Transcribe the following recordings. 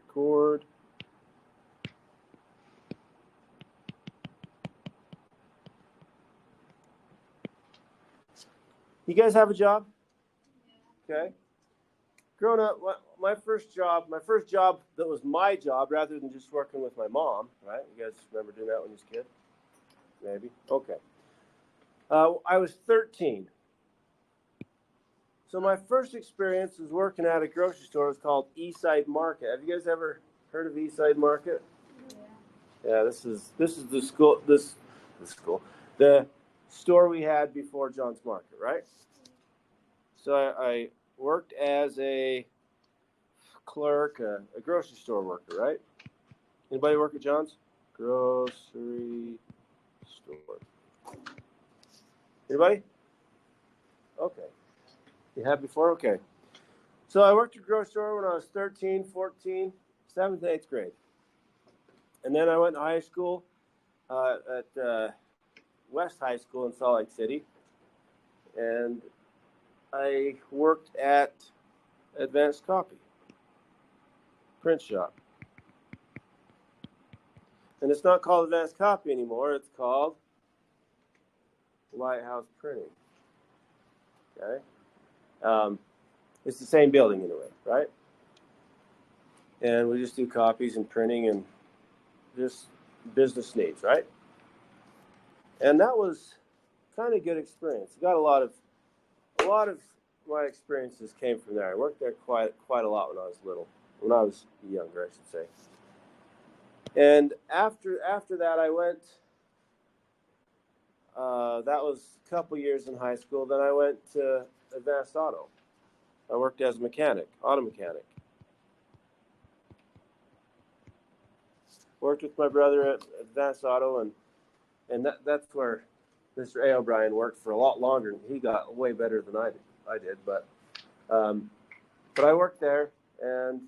Record. You guys have a job? Okay. Growing up, my first job that was my job rather than just working with my mom, right? You guys remember doing that when you was a kid? Maybe. Okay. I was 13. So my first experience was working at a grocery store. It was called Eastside Market. Have you guys ever heard of Eastside Market? Yeah. This is the school the store we had before John's Market, right? So I worked as a clerk, a grocery store worker, right? Anybody work at John's? Grocery store. Anybody? Okay. You have before? Okay. So I worked at a grocery store when I was 13, 14, 7th, 8th grade. And then I went to high school at West High School in Salt Lake City. And I worked at Advanced Copy, print shop. And it's not called Advanced Copy anymore. It's called Lighthouse Printing. Okay. It's the same building anyway, right? And we just do copies and printing and just business needs, right? And that was kind of a good experience. Got a lot of my experiences came from there. I worked there quite a lot when I was younger, I should say. And after that, I went. That was a couple years in high school. Then I went to Advanced Auto. I worked as a mechanic, auto mechanic. Worked with my brother at Advanced Auto, and that's where Mr. A. O'Brien worked for a lot longer. He got way better than I did, but I worked there and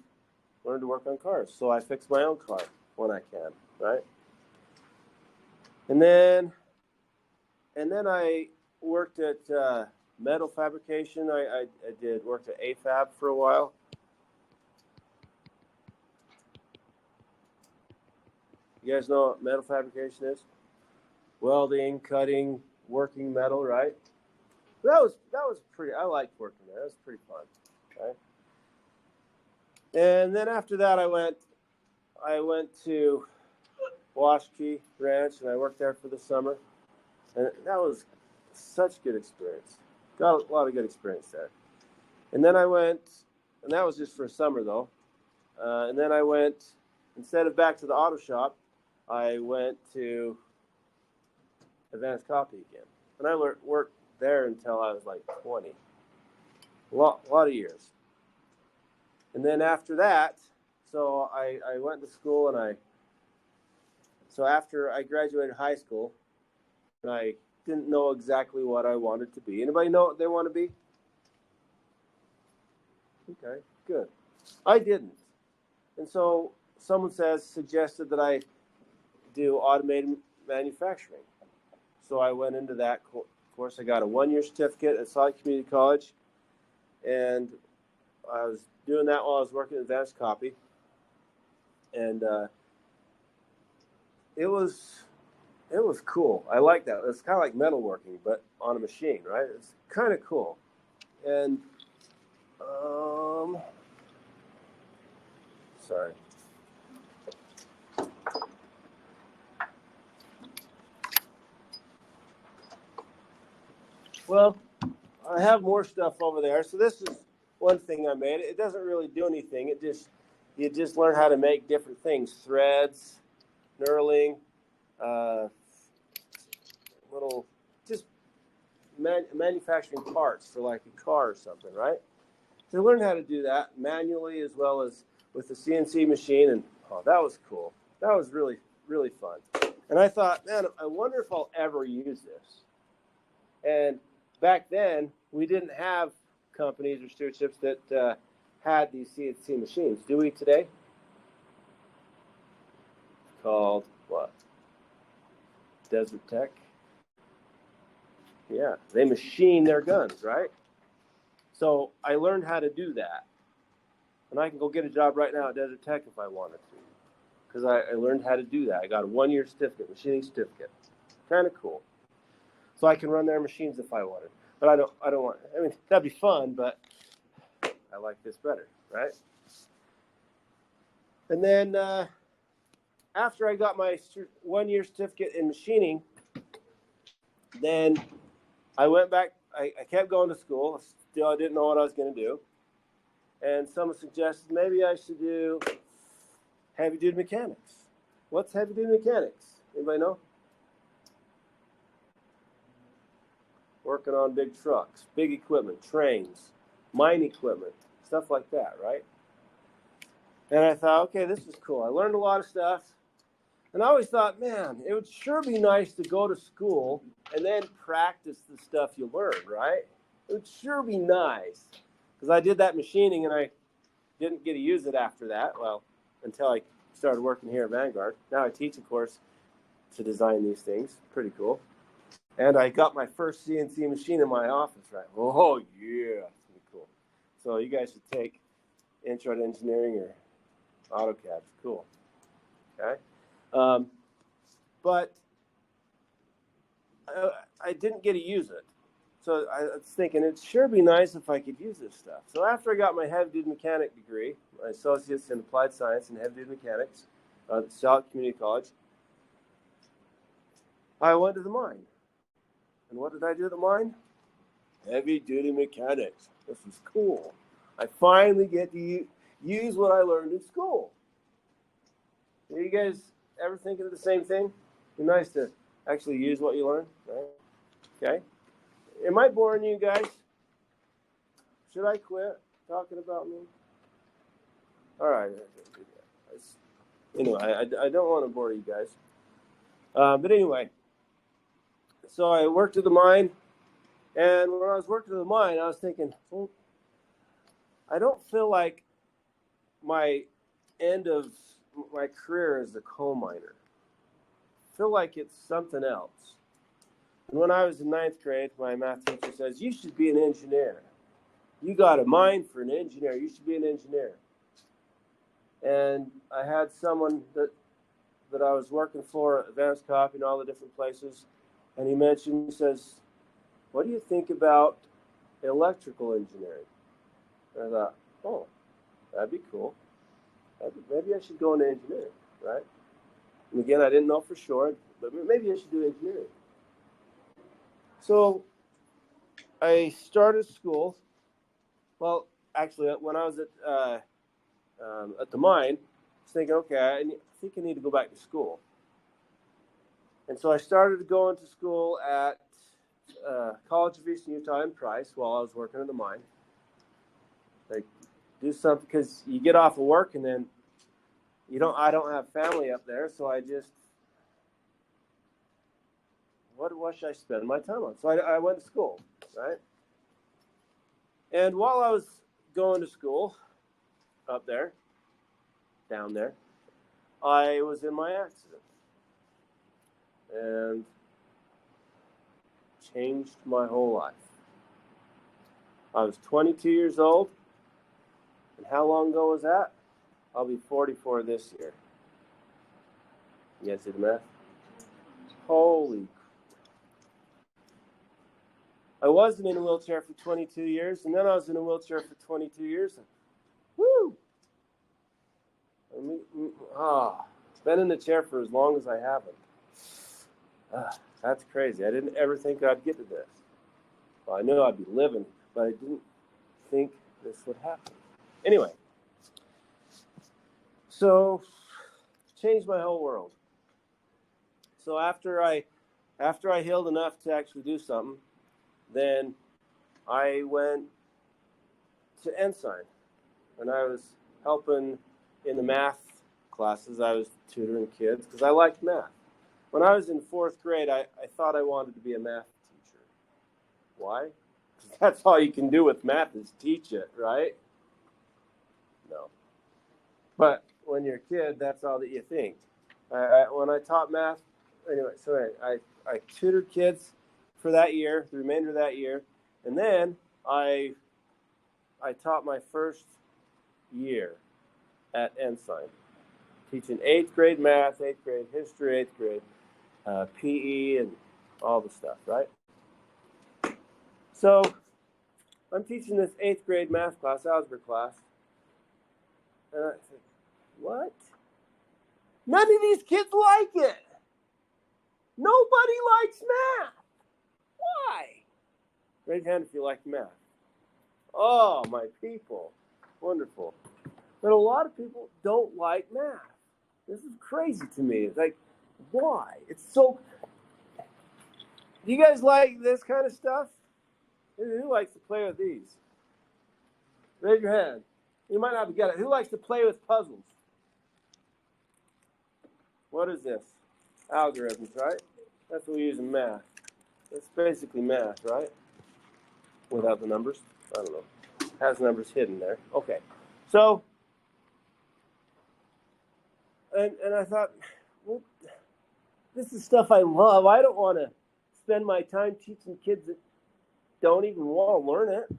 learned to work on cars. So I fix my own car when I can, right? And then I worked at metal fabrication. I worked at AFAB for a while. You guys know what metal fabrication is? Welding, cutting, working metal, right? That was pretty. I liked working there. That was pretty fun, right? And then after that, I went to Washakie Ranch, and I worked there for the summer, and that was such good experience. Got a lot of good experience there. And then I went, and that was just for summer though. And then I went, instead of back to the auto shop, I went to Advanced Copy again, and I worked there until I was like 20. A lot of years. And then after that, so I went to school, and so after I graduated high school, and I didn't know exactly what I wanted to be. Anybody know what they want to be? Okay, good. I didn't. And so someone suggested that I do automated manufacturing. So I went into that course. I got a 1-year certificate at Salt Lake Community College, and I was doing that while I was working at Advanced Copy. And it was cool. I like that. It's kind of like metalworking, but on a machine, right? It's kind of cool. And sorry. Well, I have more stuff over there. So this is one thing I made. It doesn't really do anything. You just learn how to make different things: threads, knurling, little just manufacturing parts for like a car or something, right? So I learned how to do that manually as well as with the CNC machine, and that was cool. That was really, really fun. And I thought, man, I wonder if I'll ever use this. And back then, we didn't have companies or stewardships that had these CNC machines. Do we today? Called what? Desert Tech. Yeah, they machine their guns, right? So I learned how to do that. And I can go get a job right now at Desert Tech if I wanted to, because I learned how to do that. I got a 1-year certificate, machining certificate. Kind of cool. So I can run their machines if I wanted. But I don't want, I mean, that'd be fun, but I like this better, right? And then after I got my 1-year certificate in machining, then I went back, I kept going to school. Still, I didn't know what I was going to do. And someone suggested maybe I should do heavy-duty mechanics. What's heavy-duty mechanics? Anybody know? Working on big trucks, big equipment, trains, mine equipment, stuff like that, right? And I thought, okay, this is cool. I learned a lot of stuff. And I always thought, man, it would sure be nice to go to school and then practice the stuff you learned, right? It would sure be nice. Because I did that machining and I didn't get to use it after that. Well, until I started working here at Vanguard. Now I teach a course to design these things. Pretty cool. And I got my first CNC machine in my office, right? Oh, yeah. That's pretty cool. So you guys should take Intro to Engineering or AutoCAD. It's cool. Okay? But I didn't get to use it. So I was thinking it'd sure be nice if I could use this stuff. So after I got my heavy-duty mechanic degree, my associates in applied science and heavy-duty mechanics at South Community College, I went to the mine. And what did I do at the mine? Heavy-duty mechanics. This is cool. I finally get to use what I learned in school. Are you guys ever thinking of the same thing? It'd be nice to actually use what you learn, right? Okay. Am I boring you guys? Should I quit talking about me? All right. Anyway, I don't want to bore you guys. But anyway, so I worked at the mine, and when I was working at the mine, I was thinking, well, I don't feel like my end of my career as a coal miner. I feel like it's something else. And when I was in 9th grade, my math teacher says, you should be an engineer. You got a mind for an engineer. You should be an engineer. And I had someone that I was working for at Advanced Copy and all the different places, and he says, what do you think about electrical engineering? And I thought, oh, that'd be cool. Maybe I should go into engineering, right? And again, I didn't know for sure, but maybe I should do engineering. So I started school. Well, actually, when I was at the mine, I was thinking, okay, I think I need to go back to school. And so I started going to school at College of Eastern Utah in Price while I was working at the mine. Like, do something, because you get off of work and then I don't have family up there, so I just, what should I spend my time on? So I went to school, right? And while I was going to school up there, down there, I was in my accident and changed my whole life. I was 22 years old, and how long ago was that? I'll be 44 this year. You guys do the math? Holy. I wasn't in a wheelchair for 22 years, and then I was in a wheelchair for 22 years. Woo! Been in the chair for as long as I haven't. That's crazy. I didn't ever think I'd get to this. Well, I knew I'd be living, but I didn't think this would happen. Anyway, so changed my whole world. So after I healed enough to actually do something, then I went to Ensign, and I was helping in the math classes. I was tutoring kids because I liked math. When I was in 4th grade, I thought I wanted to be a math teacher. Why? Because that's all you can do with math is teach it, right? No. But when you're a kid, that's all that you think. When I taught math, I tutored kids for that year, the remainder of that year, and then I taught my first year at Ensign, teaching 8th grade math, 8th grade history, 8th grade PE, and all the stuff, right? So I'm teaching this 8th grade math class, algebra class, and I think, what? None of these kids like it. Nobody likes math. Why? Raise your hand if you like math. Oh, my people. Wonderful. But a lot of people don't like math. This is crazy to me. It's like, why? It's so... Do you guys like this kind of stuff? Who likes to play with these? Raise your hand. You might not get it. Who likes to play with puzzles? What is this? Algorithms, right? That's what we use in math. It's basically math, right? Without the numbers. I don't know. It has numbers hidden there. Okay. So, and I thought, well, this is stuff I love. I don't want to spend my time teaching kids that don't even want to learn it.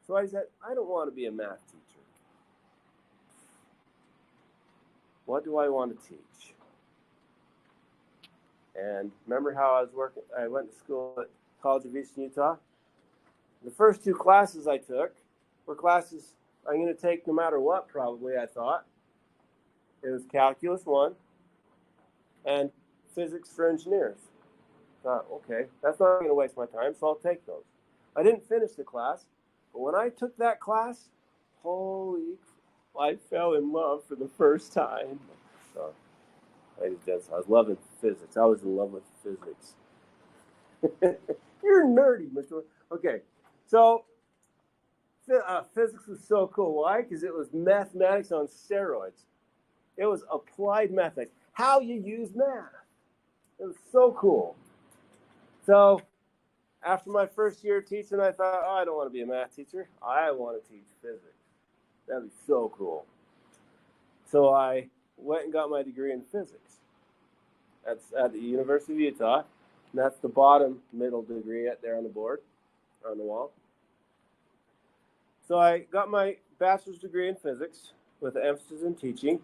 So I said, I don't want to be a math teacher. What do I want to teach? And remember how I went to school at College of Eastern Utah? The first 2 classes I took were classes I'm going to take no matter what, probably, I thought. It was Calculus 1 and Physics for Engineers. I thought, okay, that's not going to waste my time, so I'll take those. I didn't finish the class, but when I took that class, I fell in love for the first time. So, I was loving physics. I was in love with physics. You're nerdy, Mr. Okay, so physics was so cool. Why? Because it was mathematics on steroids. It was applied mathematics. How you use math. It was so cool. So after my first year of teaching, I thought, I don't want to be a math teacher. I want to teach physics. That'd be so cool. So I went and got my degree in physics. That's at the University of Utah. And that's the bottom middle degree there on the board, on the wall. So I got my bachelor's degree in physics with an emphasis in teaching.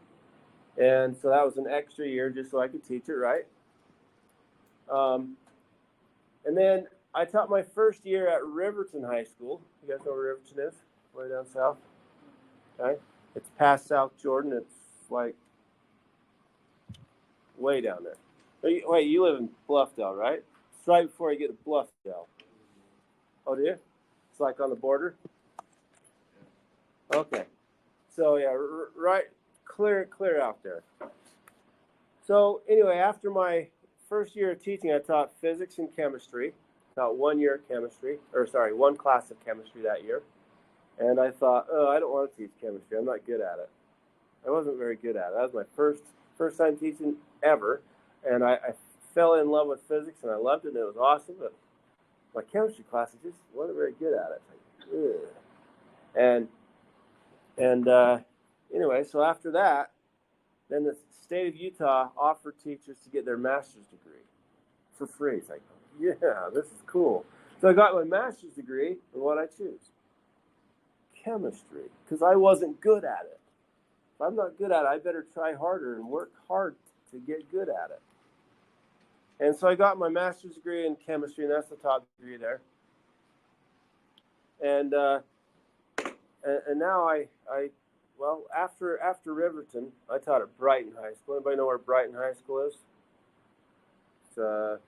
And so that was an extra year just so I could teach it, right? And then I taught my first year at Riverton High School. You guys know where Riverton is? Way down south. Okay. It's past South Jordan. It's like way down there. Wait, you live in Bluffdale, right? It's right before you get to Bluffdale. Oh, do you? It's like on the border? Okay. So, yeah, right, clear out there. So, anyway, after my first year of teaching, I taught physics and chemistry. Taught 1 year of chemistry, one class of chemistry that year. And I thought, I don't want to teach chemistry. I'm not good at it. I wasn't very good at it. That was my first time teaching ever. And I fell in love with physics, and I loved it, and it was awesome. But my chemistry class, I just wasn't very good at it. Like, and anyway, so after that, then the state of Utah offered teachers to get their master's degree for free. It's like, yeah, this is cool. So I got my master's degree, and what I choose? Chemistry, because I wasn't good at it. If I'm not good at it, I better try harder and work hard to get good at it. And so I got my master's degree in chemistry, and that's the top degree there. And now after Riverton, I taught at Brighton High School. Anybody know where Brighton High School is? It's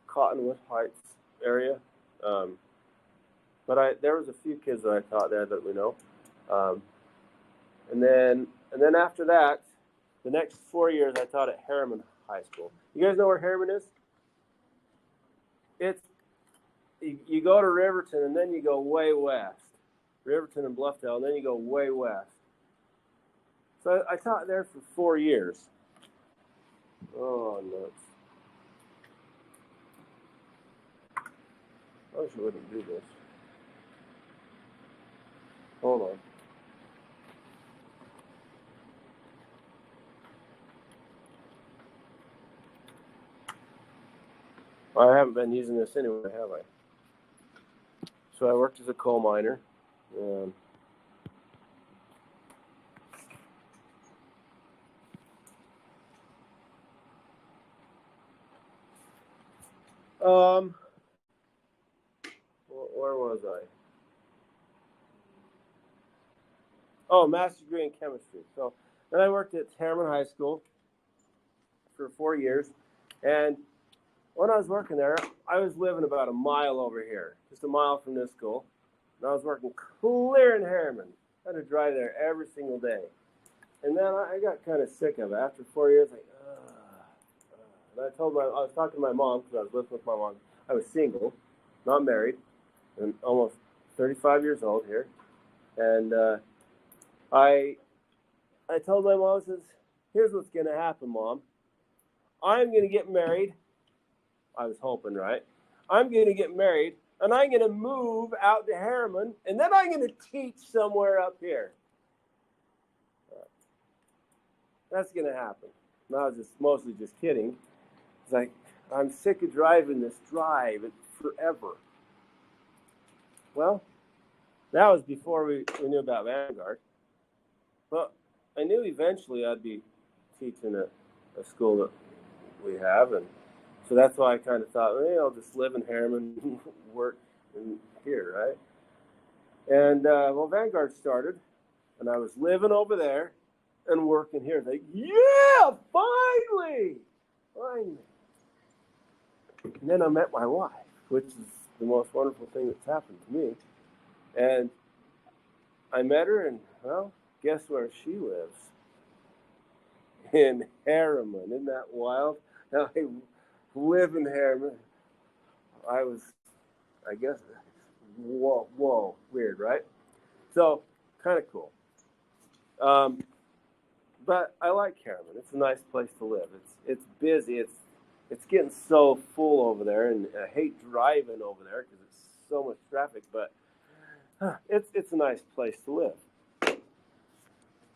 Cottonwood Heights area. But there was a few kids that I taught there that we know. And then after that, the next 4 years I taught at Harriman High School. You guys know where Harriman is? You go to Riverton and then you go way west. Riverton and Bluffdale, and then you go way west. So I taught there for 4 years. Oh, nuts. I wish I wouldn't do this. Hold on. I haven't been using this anyway, have I? So I worked as a coal miner. Where was I? Oh, master's degree in chemistry. So then I worked at Harriman High School for 4 years, and when I was working there, I was living about a mile over here, just a mile from this school, and I was working clear in Harriman. I had to drive there every single day, and then I got kind of sick of it. After 4 years, like, and I was talking to my mom because I was living with my mom. I was single, not married, and almost 35 years old here, and I told my mom, I says, here's what's going to happen, Mom. I'm going to get married. I was hoping, right? I'm going to get married, and I'm going to move out to Harriman, and then I'm going to teach somewhere up here. That's going to happen. And I was mostly just kidding. It's like, I'm sick of driving this drive forever. Well, that was before we knew about Vanguard. But I knew eventually I'd be teaching a school that we have, and so that's why I kind of thought, I'll just live in Harriman and work in here, right? And well, Vanguard started, and I was living over there and working here. Like, yeah, finally. And then I met my wife, which is the most wonderful thing that's happened to me. And I met her, and well, guess where she lives? In Harriman. Isn't that wild? Now I live in Harriman. I guess, whoa, weird, right? So, kind of cool. But I like Harriman. It's a nice place to live. It's busy. It's getting so full over there, and I hate driving over there because it's so much traffic. But it's a nice place to live.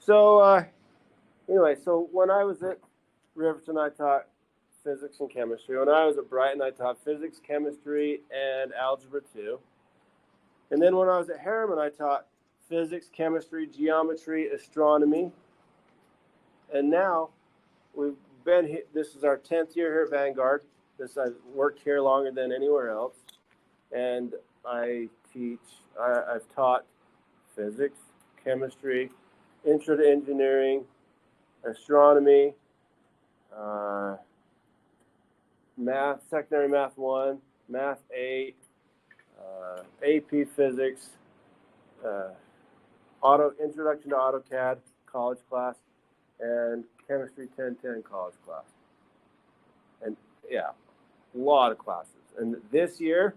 So anyway, so when I was at Riverton, I taught physics and chemistry. When I was at Brighton, I taught physics, chemistry, and algebra 2. And then when I was at Harriman, I taught physics, chemistry, geometry, astronomy. And now we've been here. This is our 10th year here at Vanguard. I've worked here longer than anywhere else. And I've taught physics, chemistry, intro to engineering, astronomy, math, secondary math 1, math 8, AP physics, introduction to AutoCAD college class, and chemistry 1010 college class. And yeah, a lot of classes. And this year,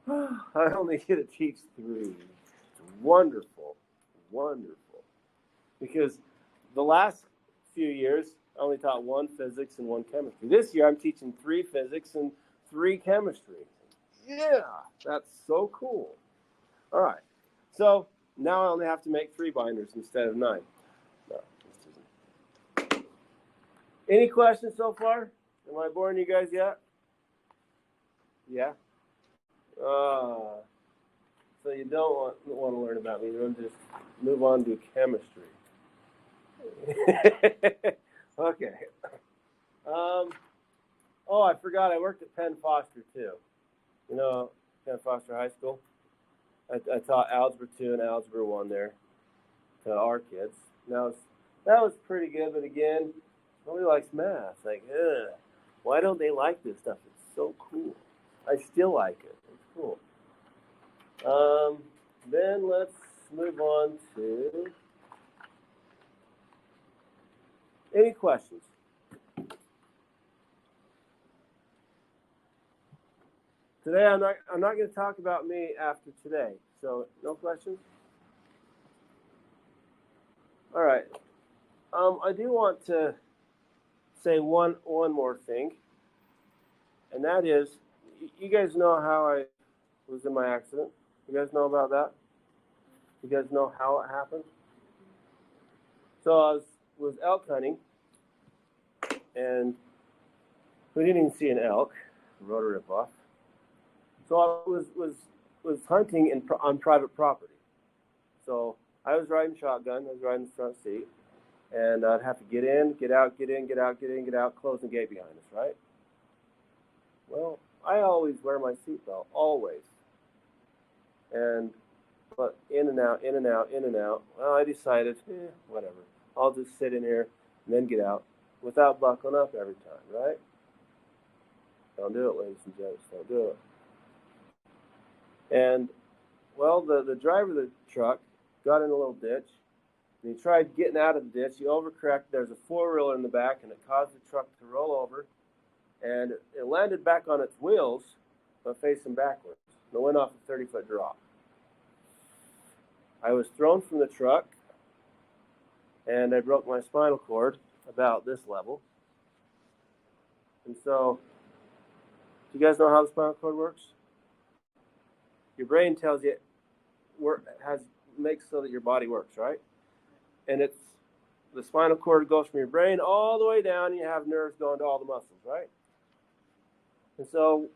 I only get to teach 3. It's wonderful, wonderful. Because the last few years, I only taught 1 physics and 1 chemistry. This year, I'm teaching 3 physics and 3 chemistry. Yeah, that's so cool. All right. So now I only have to make 3 binders instead of 9. No, this isn't. Any questions so far? Am I boring you guys yet? Yeah? So you don't want to learn about me. You want to just move on to chemistry. Okay. Oh, I forgot. I worked at Penn Foster too. You know, Penn Foster High School. I taught algebra 2 and algebra 1 there to our kids. That was pretty good, but again, nobody likes math. Like, why don't they like this stuff? It's so cool. I still like it. It's cool. Then let's move on to any questions? Today I'm not going to talk about me after today. So no questions? All right. I do want to say one more thing, and that is, you guys know how I was in my accident. You guys know about that? You guys know how it happened? So I was elk hunting, and we didn't even see an elk. Rode a ripoff. So I was hunting on private property. So I was riding shotgun. I was riding the front seat, and I'd have to get in, get out, get in, get out, get in, get out, close the gate behind us, right? Well, I always wear my seatbelt, always. But in and out, in and out, in and out. Well, I decided, whatever. I'll just sit in here and then get out without buckling up every time, right? Don't do it, ladies and gents. Don't do it. And, well, the driver of the truck got in a little ditch, and he tried getting out of the ditch. He overcorrected. There's a four-wheeler in the back, and it caused the truck to roll over, and it landed back on its wheels, but facing backwards. And it went off a 30-foot drop. I was thrown from the truck, and I broke my spinal cord about this level. And so, do you guys know how the spinal cord works? Your brain tells you, makes so that your body works, right? And it's the spinal cord goes from your brain all the way down, and you have nerves going to all the muscles, right? And so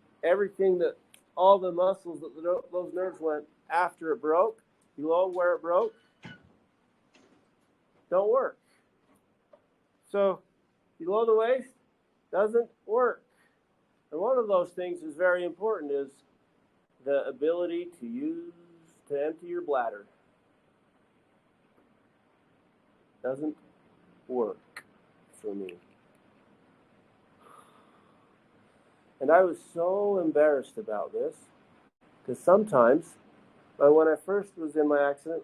all the muscles that those nerves went after it broke, below where it broke, don't work. So below the waist doesn't work. And one of those things is very important is the ability to empty your bladder. Doesn't work for me. And I was so embarrassed about this because sometimes, when I first was in my accident,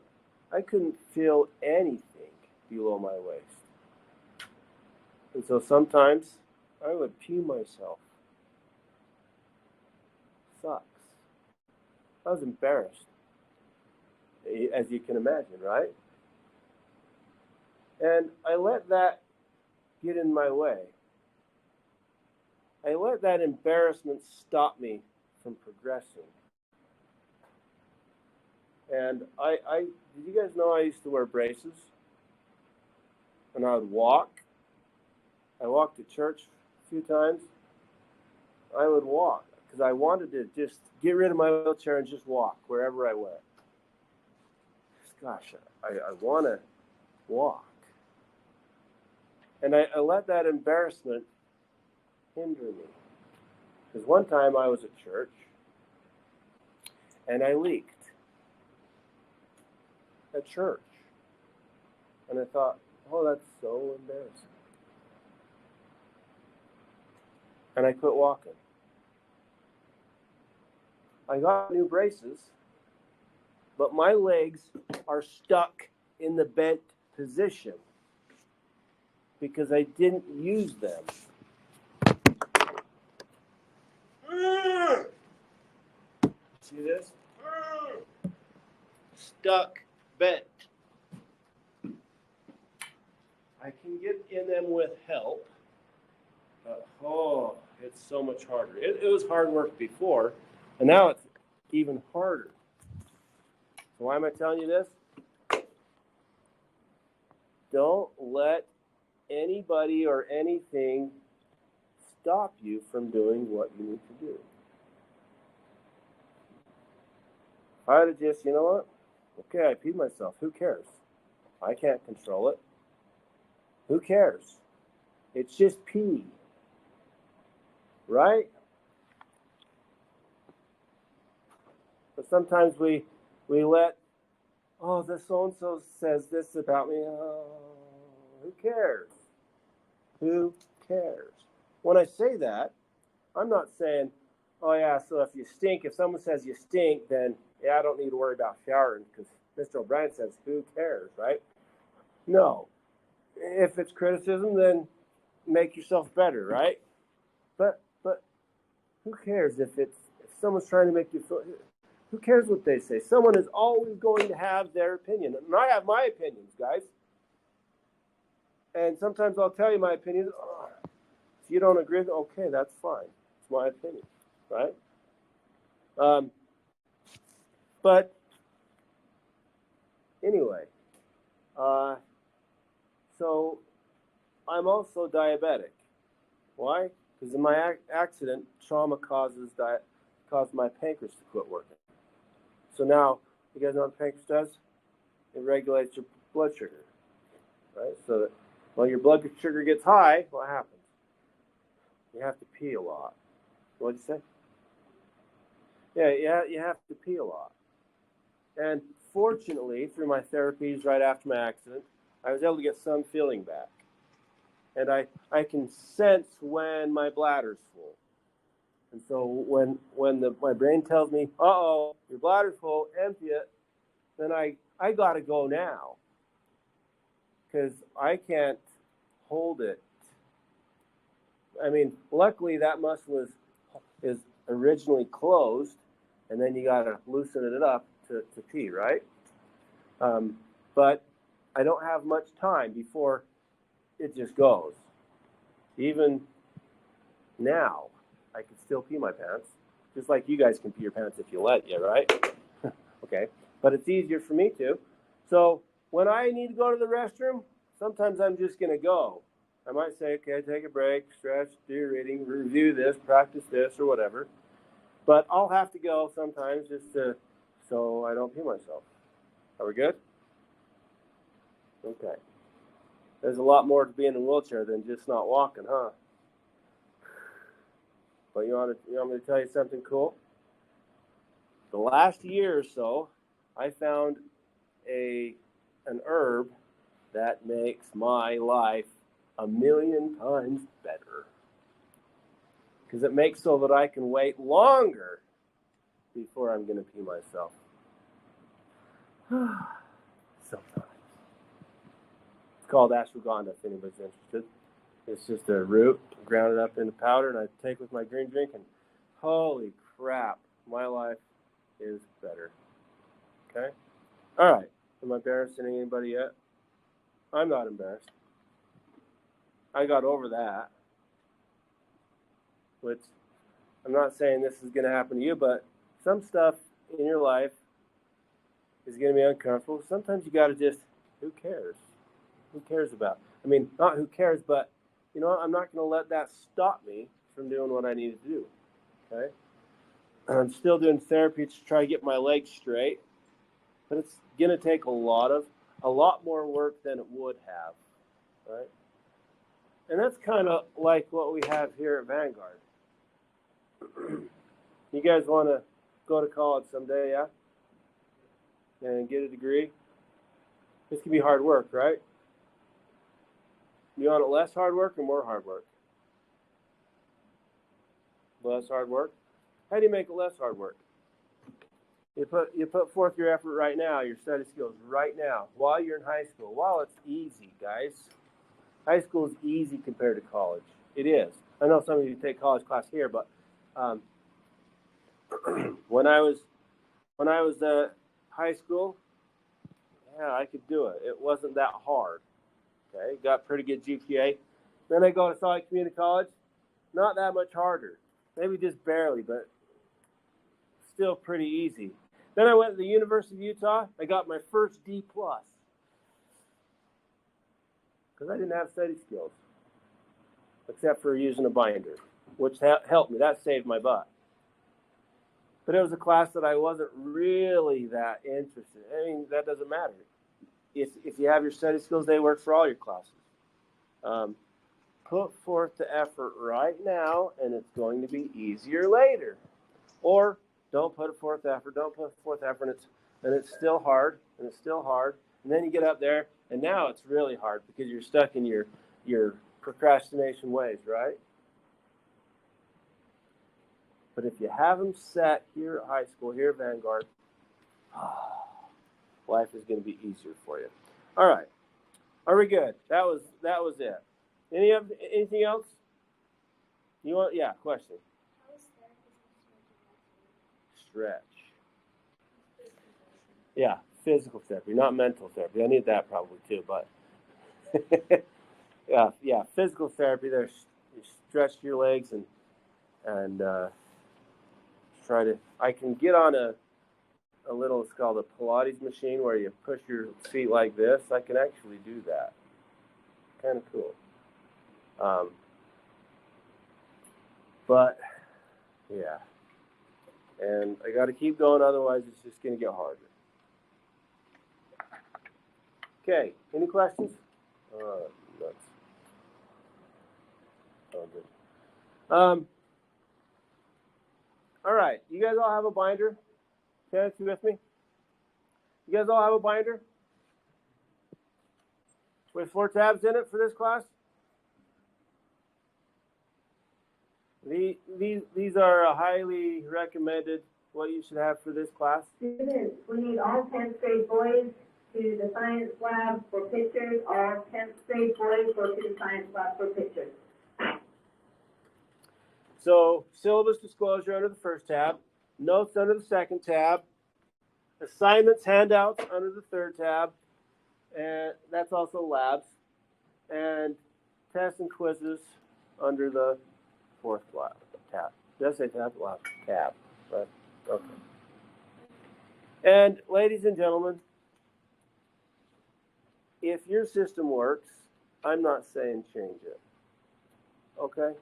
I couldn't feel anything below my waist. And so sometimes I would pee myself. Sucks. I was embarrassed, as you can imagine, right? And I let that get in my way. I let that embarrassment stop me from progressing. And did you guys know I used to wear braces? And I would walk. I walked to church a few times. I would walk because I wanted to just get rid of my wheelchair and just walk wherever I went. Gosh, I want to walk. And I let that embarrassment hinder me. Because one time I was at church and I leaked at church. And I thought, oh, that's so embarrassing. And I quit walking. I got new braces, but my legs are stuck in the bent position because I didn't use them. See this? Stuck, bent. I can get in them with help, but it's so much harder. It was hard work before, and now it's even harder. So why am I telling you this? Don't let anybody or anything stop you from doing what you need to do. If I would just, you know what? Okay, I peed myself. Who cares? I can't control it. Who cares? It's just pee. Right? But sometimes we let, this so-and-so says this about me. Oh, who cares? Who cares? When I say that, I'm not saying, oh yeah, so if someone says you stink, then I don't need to worry about showering because Mr. O'Brien says, who cares, right? No. If it's criticism, then make yourself better, right? But who cares if someone's trying to make you feel, who cares what they say? Someone is always going to have their opinion. And I have my opinions, guys. And sometimes I'll tell you my opinions. If you don't agree, okay, that's fine. It's my opinion, right? But anyway, so I'm also diabetic. Why? Because in my accident, trauma caused my pancreas to quit working. So now, you guys know what the pancreas does? It regulates your blood sugar, right? So that when your blood sugar gets high, what happens? You have to pee a lot. What'd you say? Yeah, you have to pee a lot. And fortunately, through my therapies right after my accident, I was able to get some feeling back. And I can sense when my bladder's full. And so when my brain tells me, uh-oh, your bladder's full, empty it, then I got to go now. Because I can't hold it. I mean, luckily that muscle is originally closed, and then you got to loosen it up to pee, right? But I don't have much time before it just goes. Even now, I can still pee my pants, just like you guys can pee your pants if you let you, right? Okay, but it's easier for me to. So when I need to go to the restroom, sometimes I'm just going to go. I might say, okay, take a break, stretch, do your reading, review this, practice this, or whatever. But I'll have to go sometimes just so I don't pee myself. Are we good? Okay. There's a lot more to being in a wheelchair than just not walking, huh? But you want me to tell you something cool? The last year or so, I found an herb that makes my life 1,000,000 times better. Because it makes so that I can wait longer before I'm going to pee myself. Sometimes. It's called ashwagandha, if anybody's interested. It's just a root, ground it up into powder, and I take with my green drink, and holy crap, my life is better. Okay? All right. Am I embarrassing anybody yet? I'm not embarrassed. I got over that. Which, I'm not saying this is going to happen to you, but some stuff in your life is going to be uncomfortable. Sometimes you got to just, who cares? Who cares about? I mean, not who cares, but, you know, I'm not going to let that stop me from doing what I need to do. Okay? I'm still doing therapy to try to get my legs straight, but it's going to take a lot more work than it would have, right? And that's kind of like what we have here at Vanguard. You guys want to go to college someday, yeah? And get a degree? This can be hard work, right? You want it less hard work or more hard work? Less hard work? How do you make it less hard work? You put forth your effort right now, your study skills right now, while you're in high school. While it's easy, guys. High school is easy compared to college. It is. I know some of you take college class here, but when I was high school, yeah, I could do it. It wasn't that hard. Okay, got pretty good GPA. Then I go to Salt Lake Community College, not that much harder. Maybe just barely, but still pretty easy. Then I went to the University of Utah. I got my first D+. Because I didn't have study skills, except for using a binder, which helped me. That saved my butt. But it was a class that I wasn't really that interested in. I mean, that doesn't matter. If you have your study skills, they work for all your classes. Put forth the effort right now, and it's going to be easier later. Or don't put forth effort, and it's still hard, and then you get up there, and now it's really hard because you're stuck in your procrastination ways, right? But if you have them set here at high school, here at Vanguard, life is going to be easier for you. All right. Are we good? That was it. Anything else? You want? Yeah, question. Stretch. Yeah, physical therapy, not mental therapy. I need that probably too, but yeah, physical therapy. There's you stretch your legs and try to. I can get on a little. It's called a Pilates machine where you push your feet like this. I can actually do that. Kind of cool. But yeah, and I got to keep going. Otherwise, it's just going to get harder. Okay, any questions? Nuts. Oh, good. All All right, you guys all have a binder? Kenneth, you with me? You guys all have a binder with 4 tabs in it for this class? These are highly recommended what you should have for this class. Students, we need all 10th grade boys to the science lab for pictures. All 10th grade boys go to the science lab for pictures. So syllabus disclosure under the first tab, notes under the second tab, assignments, handouts under the third tab, and that's also labs, and tests and quizzes under the fourth tab. Did I say tab? Lab. Tab. Right. Okay. And ladies and gentlemen, if your system works, I'm not saying change it. Okay?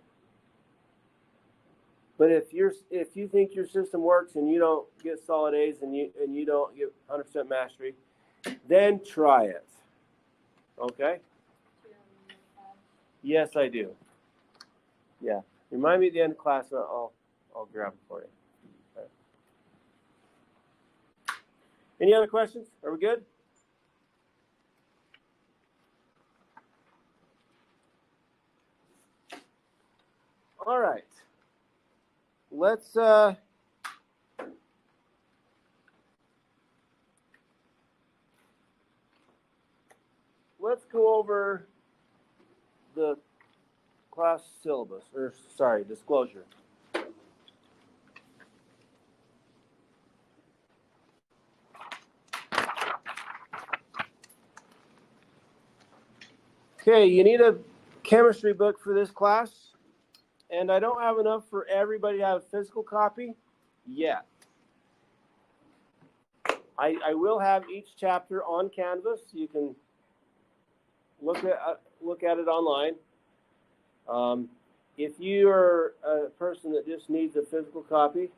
But if you think your system works and you don't get solid A's and you don't get 100% mastery, then try it. Okay? Yes, I do. Yeah. Remind me at the end of class, and I'll grab it for you. Okay. Any other questions? Are we good? All right. Let's go over the class syllabus, or sorry, disclosure. Okay, you need a chemistry book for this class, and I don't have enough for everybody to have a physical copy yet. I will have each chapter on Canvas. You can look at it online. If you are a person that just needs a physical copy,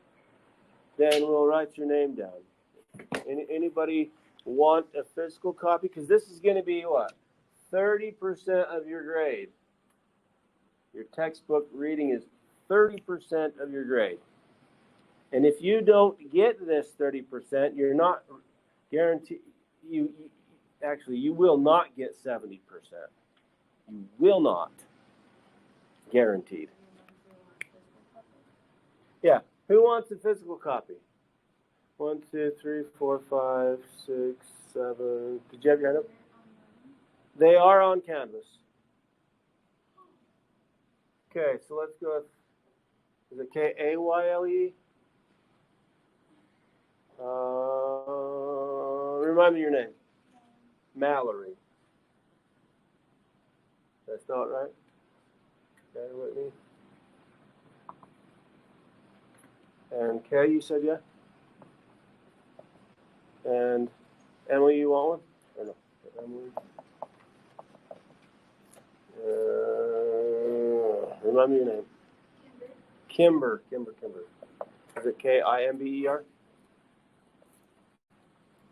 then we'll write your name down. Anybody want a physical copy? Because this is going to be what? 30% of your grade. Your textbook reading is 30% of your grade. And if you don't get this 30%, you're not guaranteed. You will not get 70%. You will not. Guaranteed. Yeah. Who wants a physical copy? 1, 2, 3, 4, 5, 6, 7. Did you have your hand up? They are on Canvas. Okay, so let's go with, is it Kayle? Remind me your name. Mallory. That's not right? Okay, Whitney. And Kay, you said yeah? And Emily, you want one? Or no? Emily? Remind me your name. Kimber. Is it Kimber?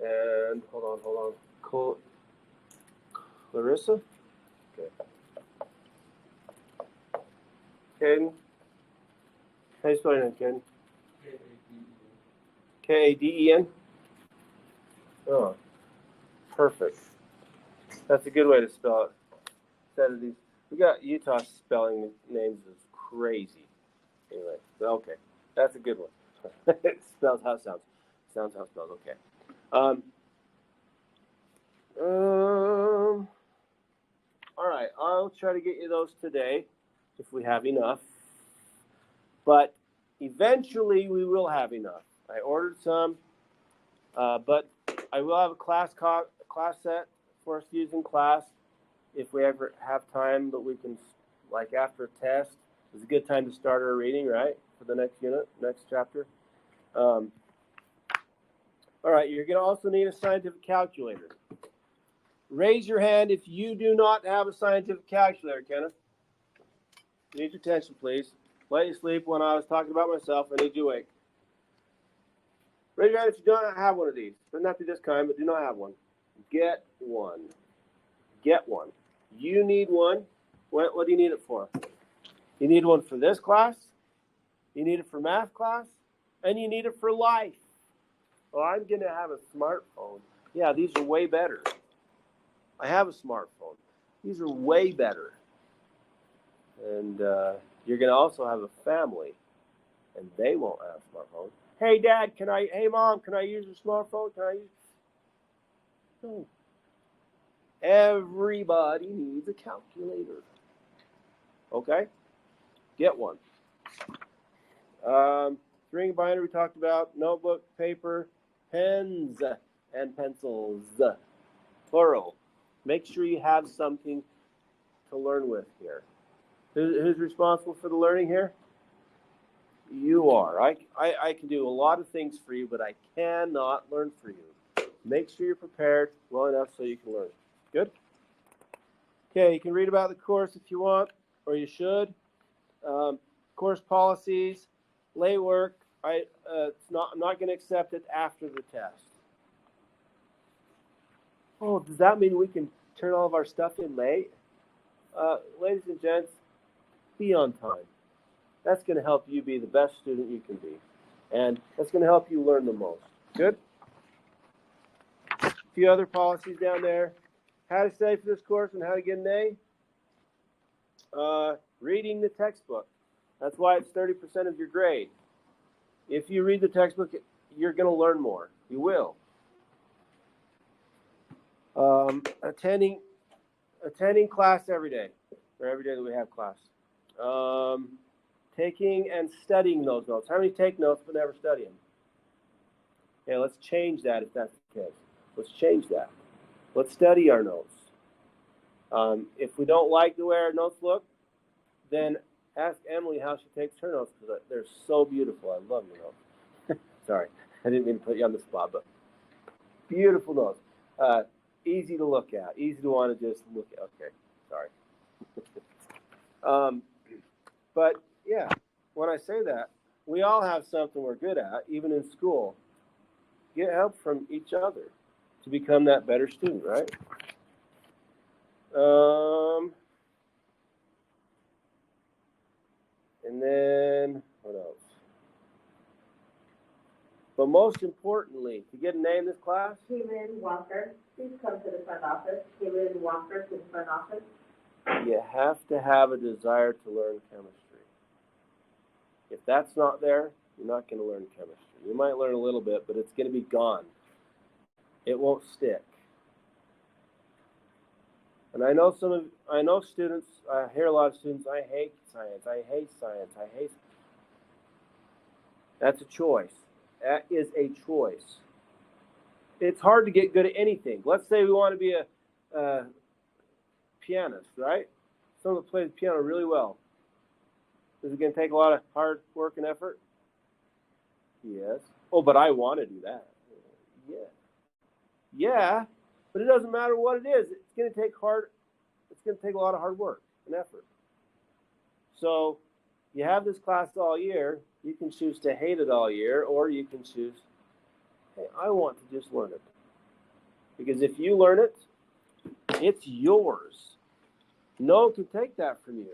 And hold on. Clarissa? Okay. Caden? How do you spell your name, Caden? Kaden? Oh, perfect. That's a good way to spell it. Instead of these, we got Utah spelling names is crazy. Anyway, okay, that's a good one. It spells how it sounds. Sounds how it spells. Okay. All right, I'll try to get you those today if we have enough. But eventually we will have enough. I ordered some, but I will have a class set for us to use in class if we ever have time. But we can, like after a test, it's a good time to start our reading, right, for the next unit, next chapter. All right, you're going to also need a scientific calculator. Raise your hand if you do not have a scientific calculator, Kenneth. I need your attention, please. Let you sleep when I was talking about myself. I need you awake. Raise your hand if you do not have one of these. Doesn't have to be this kind, but do not have one. Get one. Get one. You need one. What do you need it for? You need one for this class. You need it for math class. And you need it for life. Well, I'm going to have a smartphone. Yeah, these are way better. I have a smartphone. These are way better. And you're going to also have a family, and they won't have a smartphone. Hey, Dad, hey, Mom, can I use your smartphone? Can I use? No. Everybody needs a calculator. Okay? Get one. String binder we talked about. Notebook, paper, pens, and pencils. Plural. Make sure you have something to learn with here. Who's responsible for the learning here? You are. I can do a lot of things for you, but I cannot learn for you. Make sure you're prepared well enough so you can learn. Good? Okay, you can read about the course if you want, or you should. Course policies, lay work. I'm not going to accept it after the test. Oh, does that mean we can turn all of our stuff in late? Ladies and gents, be on time. That's going to help you be the best student you can be. And that's going to help you learn the most. Good? A few other policies down there. How to study for this course and how to get an A. Reading the textbook. That's why it's 30% of your grade. If you read the textbook, you're going to learn more. You will. Attending class every day, or every day that we have class. Taking and studying those notes. How many take notes but never study them? Okay, let's change that if that's the case. Let's change that. Let's study our notes. If we don't like the way our notes look, then ask Emily how she takes her notes, because they're so beautiful. I love your notes. Sorry, I didn't mean to put you on the spot, but beautiful notes. Easy to look at, easy to want to just look at. Okay, sorry. But yeah, when I say that, we all have something we're good at, even in school. Get help from each other to become that better student, right? And then, what else? But most importantly, to get a name in this class? Kaylin Walker, please come to the front office. Kaylin Walker to the front office. You have to have a desire to learn chemistry. If that's not there, you're not going to learn chemistry. You might learn a little bit, but it's going to be gone. It won't stick. And I know students, I hear a lot of students, I hate science, I hate science, I hate. That's a choice. That is a choice. It's hard to get good at anything. Let's say we want to be a pianist, right? Someone that plays piano really well. Is it going to take a lot of hard work and effort? Yes. Oh, but I want to do that. Yeah. Yeah, but it doesn't matter what it is. It's going to take a lot of hard work and effort. So you have this class all year. You can choose to hate it all year, or you can choose, hey, I want to just learn it. Because if you learn it, it's yours. No one can take that from you.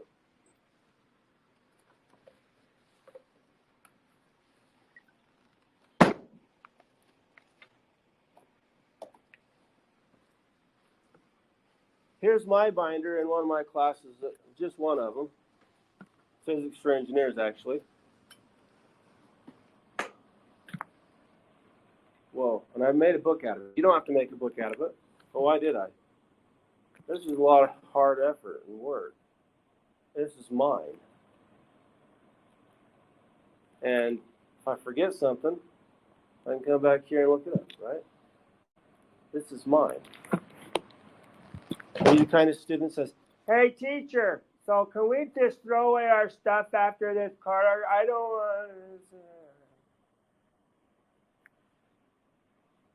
Here's my binder in one of my classes, just one of them. Physics for engineers, actually. Whoa, and I made a book out of it. You don't have to make a book out of it. Well, why did I? This is a lot of hard effort and work. This is mine. And if I forget something, I can come back here and look it up, right? This is mine. Are you the kind of student that says, hey, teacher, so can we just throw away our stuff after this card? I don't want to.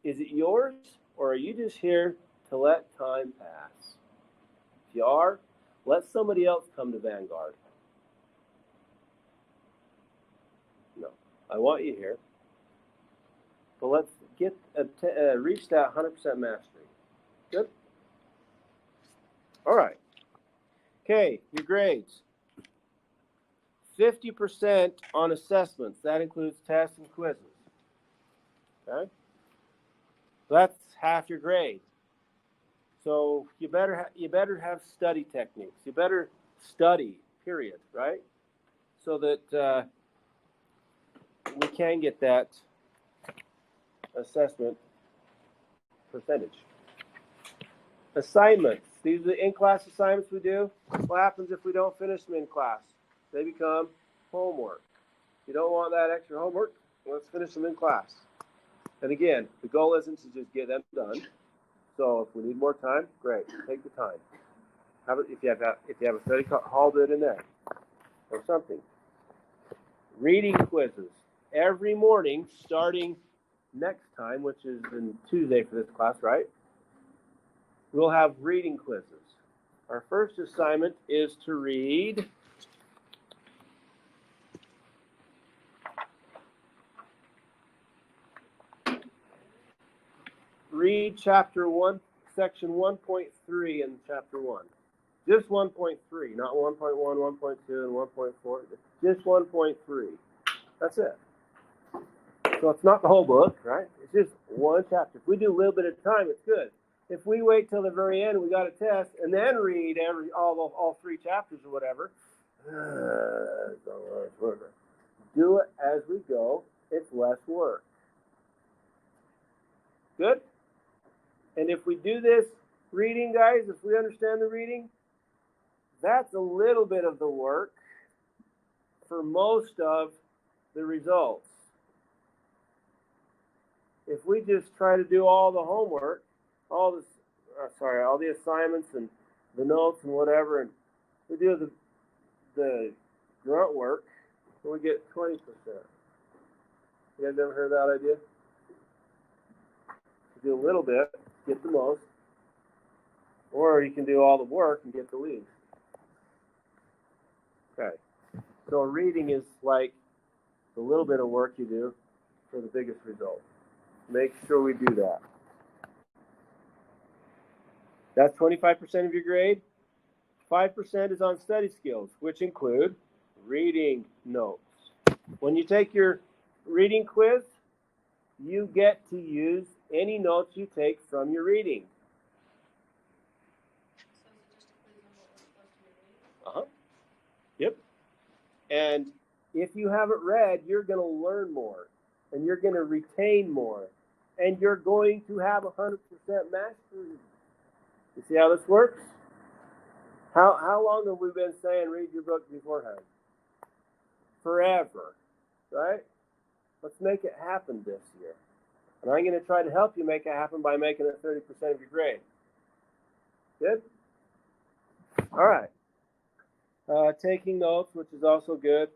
Is it yours, or are you just here to let time pass? If you are, let somebody else come to Vanguard. No, I want you here. But let's get reach that 100% mastery. Good? All right. Okay, your grades. 50% on assessments. That includes tests and quizzes. Okay? That's half your grade. So you better have study techniques. You better study, period, right? So that we can get that assessment percentage. Assignments. These are the in-class assignments we do. What happens if we don't finish them in class? They become homework. You don't want that extra homework? Let's finish them in class. And again, the goal isn't to just get them done. So if we need more time, great. Take the time. If you have a study hall, do it in there or something. Reading quizzes every morning, starting next time, which is in Tuesday for this class, right? We'll have reading quizzes. Our first assignment is to read chapter 1, section 1.3 in chapter 1. Just 1.3, not 1.1, 1.2, and 1.4. Just 1.3. That's it. So it's not the whole book, right? It's just one chapter. If we do a little bit at a time, it's good. If we wait till the very end, we got a test, and then read all 3 chapters or whatever, do it as we go. It's less work. Good? And if we do this reading, guys, if we understand the reading, that's a little bit of the work for most of the results. If we just try to do all the homework, all the assignments and the notes and whatever, and we do the grunt work, we get 20%. You guys ever heard that idea? You do a little bit, get the most, or you can do all the work and get the least. Okay, so reading is like the little bit of work you do for the biggest result. Make sure we do that. That's 25% of your grade. 5% is on study skills, which include reading notes. When you take your reading quiz, you get to use any notes you take from your reading. Yep. And if you haven't read, you're going to learn more, and you're going to retain more, and you're going to have 100% mastery. You see how this works? How long have we been saying read your book beforehand? Forever, right? Let's make it happen this year. And I'm going to try to help you make it happen by making it 30% of your grade. Good? All right. Taking notes, which is also good.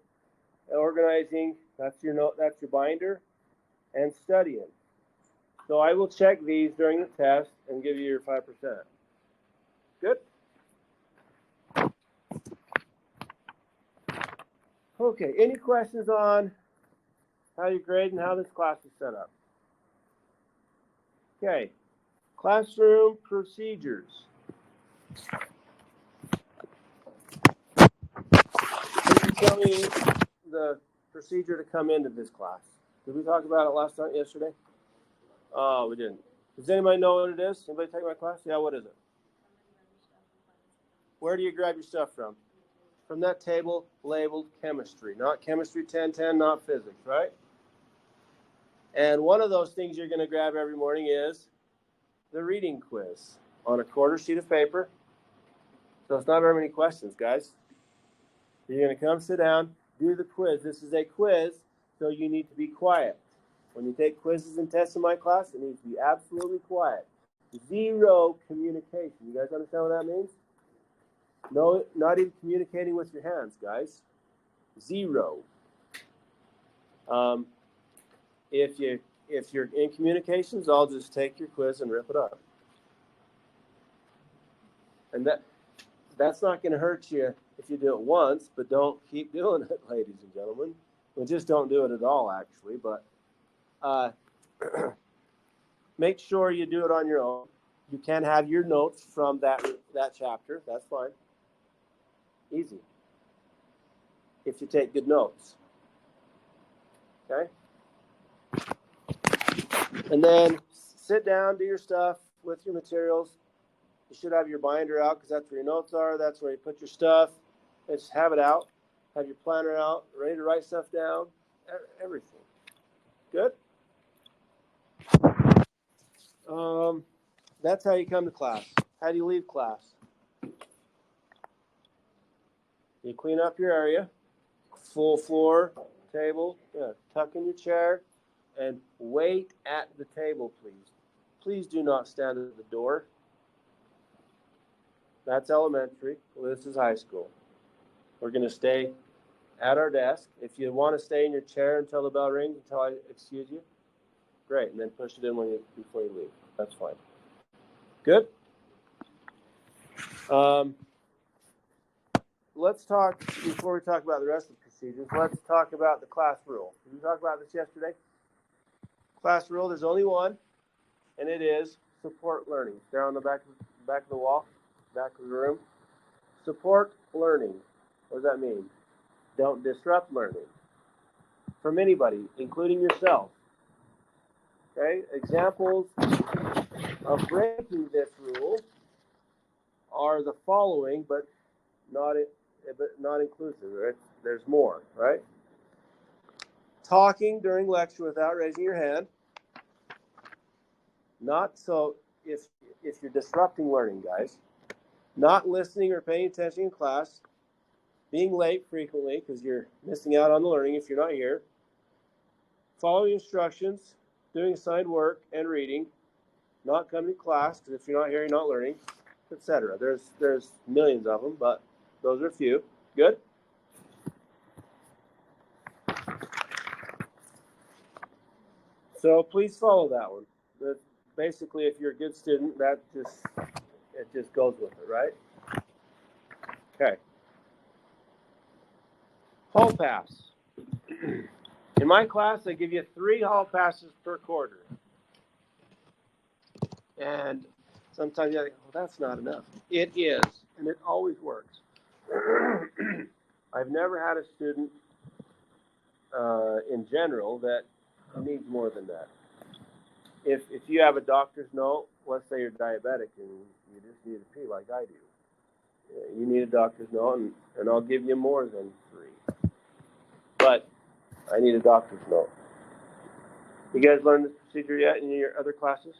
Organizing, that's your note, that's your binder. And studying. So I will check these during the test and give you your 5%. Good? Okay, any questions on how you grade and how this class is set up? Okay, classroom procedures. Can you tell me the procedure to come into this class? Did we talk about it yesterday? Oh, we didn't. Does anybody know what it is? Anybody take my class? Yeah, what is it? Where do you grab your stuff from? From that table labeled chemistry. Not chemistry 1010, not physics, right? And one of those things you're going to grab every morning is the reading quiz on a quarter sheet of paper. So it's not very many questions, guys. You're going to come sit down, do the quiz. This is a quiz, so you need to be quiet. When you take quizzes and tests in my class, it needs to be absolutely quiet. Zero communication. You guys understand what that means? No, not even communicating with your hands, guys. Zero. If you're in communications, I'll just take your quiz and rip it up. And that's not going to hurt you if you do it once, but don't keep doing it, ladies and gentlemen. Well, just don't do it at all, actually. But make sure you do it on your own. You can have your notes from that chapter. That's fine. Easy. if you take good notes. Okay? And then sit down, do your stuff with your materials. You should have your binder out because that's where your notes are. That's where you put your stuff. And just have it out. Have your planner out, ready to write stuff down. Everything. Good? That's how you come to class. How do you leave class? You clean up your area. Full floor, table. Yeah, tuck in your chair. And wait at the table, please. Please do not stand at the door. That's elementary. Well, this is high school. We're going to stay at our desk. If you want to stay in your chair until the bell rings, until I excuse you, great. And then push it in before you leave. That's fine. Good? Let's talk, before we talk about the rest of the procedures, let's talk about the class rule. Did we talk about this yesterday? Class rule, there's only one, and it is support learning. There on the back of the wall, back of the room. Support learning. What does that mean? Don't disrupt learning from anybody, including yourself. Okay? Examples of breaking this rule are the following, but not inclusive. There's more, right? Talking during lecture without raising your hand. Not so if you're disrupting learning, guys. Not listening or paying attention in class. Being late frequently because you're missing out on the learning if you're not here. Following instructions, doing assigned work, and reading. Not coming to class because if you're not here, you're not learning, etc. There's millions of them, but those are a few. Good? So please follow that one. Basically, if you're a good student, it just goes with it, right? Okay. Hall pass. In my class, I give you 3 hall passes per quarter. And sometimes you're like, well, that's not enough. It is, and it always works. I've never had a student in general that needs more than that. If you have a doctor's note, let's say you're diabetic and you just need to pee like I do, you need a doctor's note, and I'll give you more than 3. But I need a doctor's note. You guys learned this procedure yet in your other classes?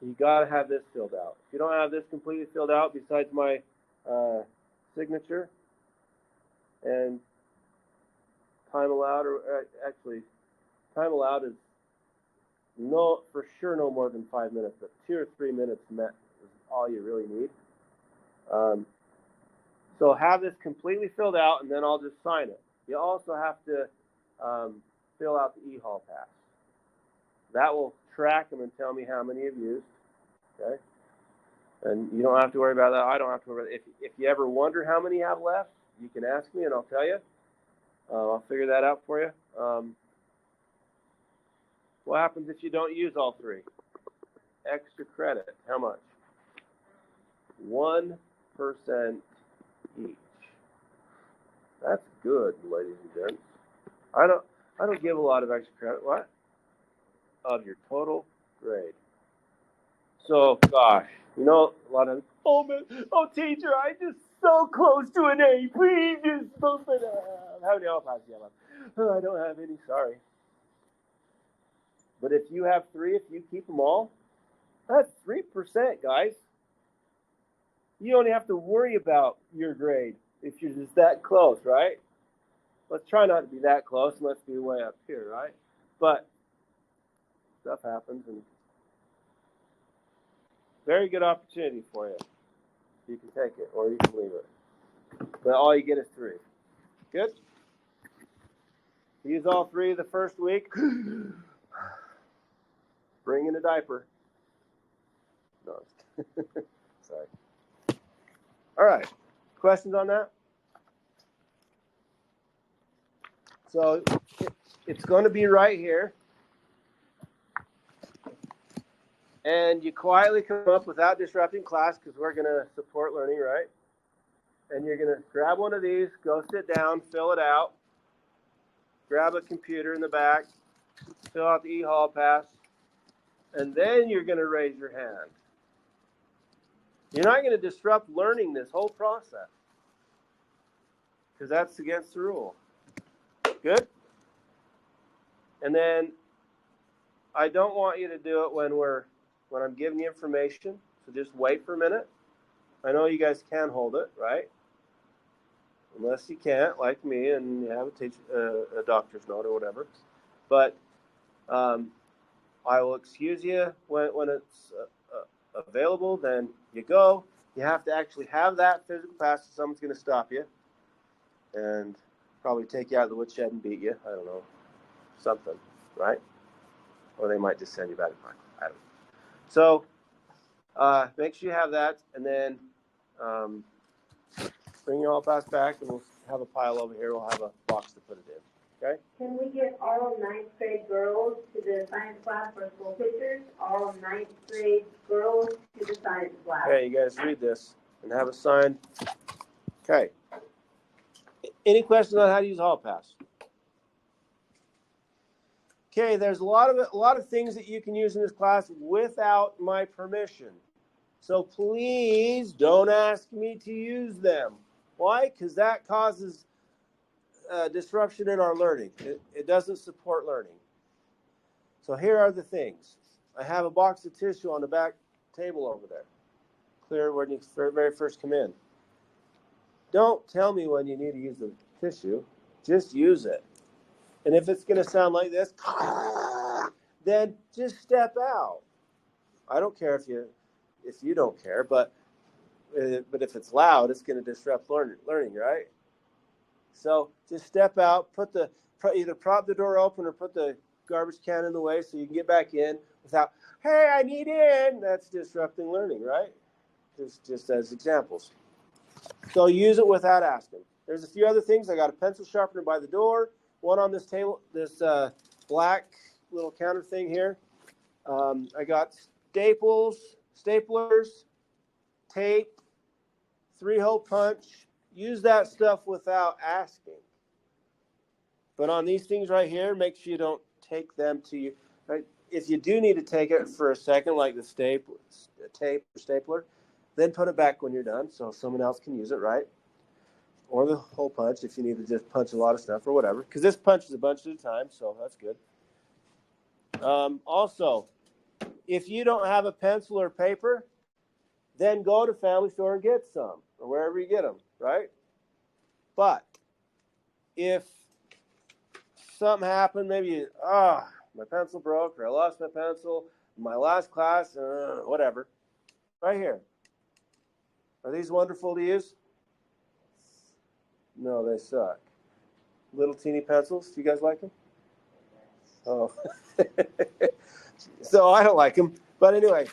You got to have this filled out. If you don't have this completely filled out, besides my signature and time allowed, or actually, time allowed is for sure no more than 5 minutes, but 2 or 3 minutes is all you really need. So have this completely filled out, and then I'll just sign it. You also have to fill out the e-hall pass. That will track them and tell me how many you've used. Okay? And you don't have to worry about that. I don't have to worry about it. If you ever wonder how many you have left, you can ask me, and I'll tell you. I'll figure that out for you. What happens if you don't use all 3? Extra credit. How much? 1% each. That's good, ladies and gents. I don't give a lot of extra credit. What? Of your total grade. So, gosh, a lot of, teacher, I'm just so close to an A. Please just bump it up. How many all passes do you have? I don't have any. Sorry. But if you have 3, if you keep them all, that's 3%, guys. You only have to worry about your grade if you're just that close, right? Let's try not to be that close, and let's be way up here, right? But stuff happens, and very good opportunity for you. You can take it, or you can leave it. But all you get is 3. Good? Use all 3 the first week. Bring in a diaper. No. Sorry. All right. Questions on that? So it's going to be right here. And you quietly come up without disrupting class because we're going to support learning, right? And you're going to grab one of these, go sit down, fill it out, grab a computer in the back, fill out the e-hall pass, and then you're going to raise your hand. You're not going to disrupt learning this whole process because that's against the rule. Good? And then I don't want you to do it when I'm giving you information, so just wait for a minute. I know you guys can hold it, right? Unless you can't, like me, and you have a doctor's note or whatever. But I will excuse you when it's available. Then you go. You have to actually have that physical pass, so someone's going to stop you and probably take you out of the woodshed and beat you. I don't know, something, right? Or they might just send you back to park. I don't know. So make sure you have that, and then bring your all pass back, and we'll have a pile over here. We'll have a box to put it in. Okay? Can we get all 9th grade girls to the science lab for school pictures? All 9th grade girls to the science lab. Okay, you guys read this and have it signed. Okay. Any questions on how to use Hall Pass? Okay, there's a lot of things that you can use in this class without my permission. So please don't ask me to use them. Why? Because that causes disruption in our learning. It doesn't support learning. So here are the things. I have a box of tissue on the back table over there. Clear when you very first come in. Don't tell me when you need to use the tissue. Just use it. And if it's going to sound like this, then just step out. I don't care if you don't care, but if it's loud, it's going to disrupt learning, right? So just step out, either prop the door open or put the garbage can in the way so you can get back in without, hey, I need in. That's disrupting learning, right? Just as examples. So use it without asking. There's a few other things. I got a pencil sharpener by the door, one on this table, this black little counter thing here. I got staplers, tape, 3-hole punch. Use that stuff without asking. But on these things right here, make sure you don't take them to you. Right? If you do need to take it for a second, like the tape or stapler, then put it back when you're done so someone else can use it, right? Or the hole punch if you need to just punch a lot of stuff or whatever. Because this punches a bunch at a time, so that's good. Also, if you don't have a pencil or paper, then go to Family Store and get some, or wherever you get them, right? But if something happened, maybe my pencil broke, or I lost my pencil in my last class, whatever, right here. Are these wonderful to use? No, they suck. Little teeny pencils. Do you guys like them? Oh. So I don't like them. But anyway,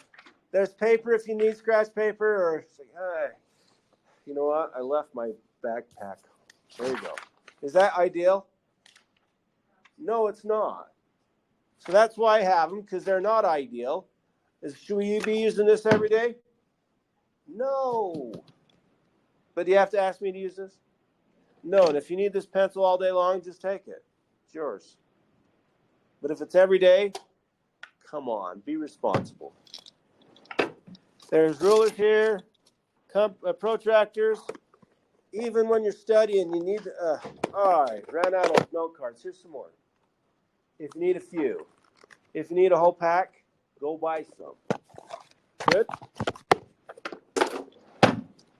there's paper if you need scratch paper, or it's like, hey, you know what? I left my backpack. There you go. Is that ideal? No, it's not. So that's why I have them, because they're not ideal. Should we be using this every day? No. But do you have to ask me to use this? No. And if you need this pencil all day long, just take it. It's yours. But if it's every day, come on, be responsible. There's rulers here, protractors. Even when you're studying, you need to, all right, ran out of note cards. Here's some more. If you need a few. If you need a whole pack, go buy some. Good?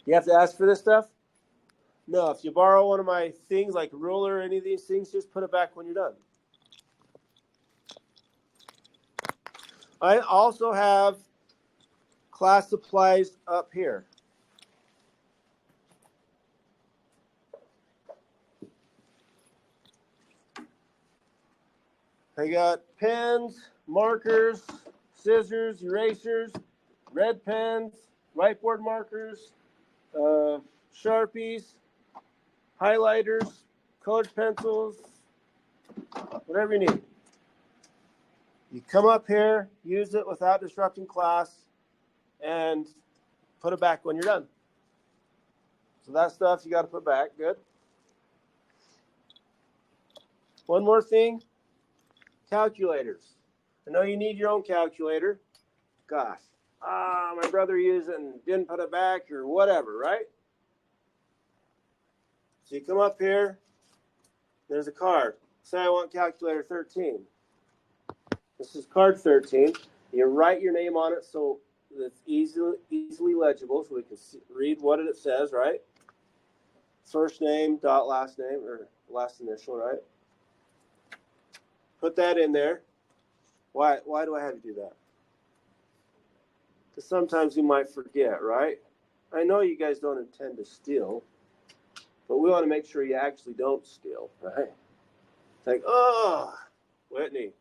You have to ask for this stuff? No, if you borrow one of my things, like a ruler or any of these things, just put it back when you're done. I also have class supplies up here. I got pens, markers, scissors, erasers, red pens, whiteboard markers, Sharpies, highlighters, colored pencils, whatever you need. You come up here, use it without disrupting class, and put it back when you're done. So that stuff you got to put back. Good. One more thing, calculators. I know you need your own calculator. Gosh, my brother used it and didn't put it back or whatever, right? So you come up here, there's a card. Say I want calculator 13. This is card 13. You write your name on it so it's easily legible so we can read what it says, right? First name, dot last name, or last initial, right? Put that in there. Why do I have you do that? Because sometimes you might forget, right? I know you guys don't intend to steal, but we want to make sure you actually don't steal, right? It's like, oh, Whitney,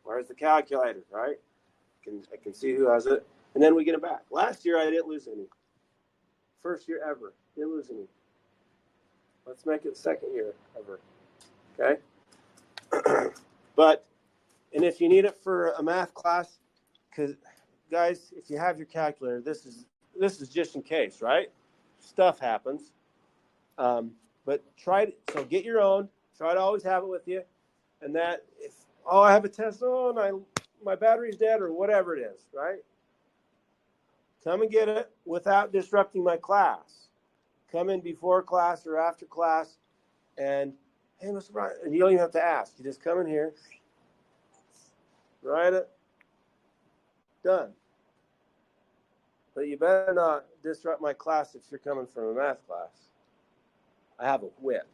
where's the calculator, right? I can see who has it. And then we get it back. Last year, I didn't lose any. First year ever, didn't lose any. Let's make it second year ever, okay? And if you need it for a math class, because guys, if you have your calculator, this is just in case, right? Stuff happens. But so get your own. Try to always have it with you. And that if I have a test, my battery's dead or whatever it is, right? Come and get it without disrupting my class. Come in before class or after class, and hey, Mr. Brian, and you don't even have to ask. You just come in here, write it, done. But you better not disrupt my class if you're coming from a math class. I have a whip,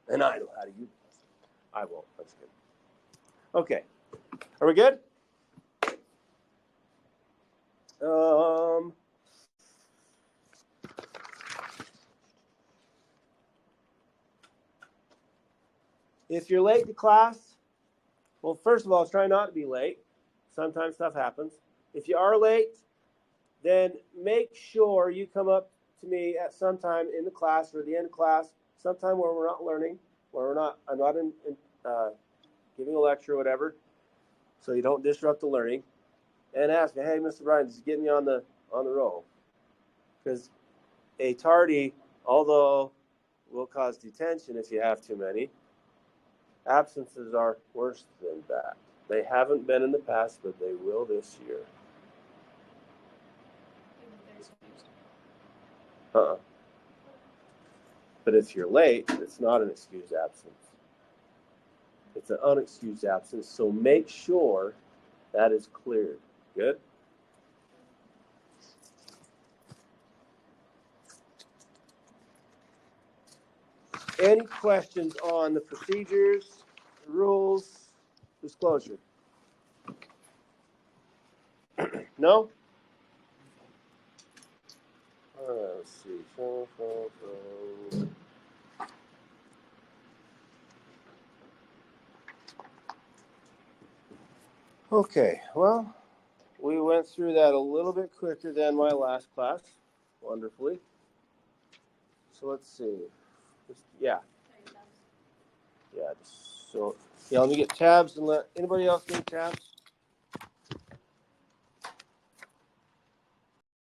and I know how to use it. I won't. That's good. Okay. Are we good? If you're late to class, well, first of all, try not to be late. Sometimes stuff happens. If you are late, then make sure you come up to me at some time in the class or at the end of class, sometime where we're not learning, where I'm not giving a lecture or whatever, so you don't disrupt the learning, and ask me, hey, Mr. Bryan, just get me on the roll. Because a tardy, although will cause detention if you have too many, absences are worse than that. They haven't been in the past, but they will this year. But if you're late, it's not an excused absence. It's an unexcused absence, so make sure that is cleared. Good? Any questions on the procedures, rules, disclosure? No? Let's see. Okay, well, we went through that a little bit quicker than my last class, wonderfully. So let's see. So let me get tabs and let anybody else need tabs.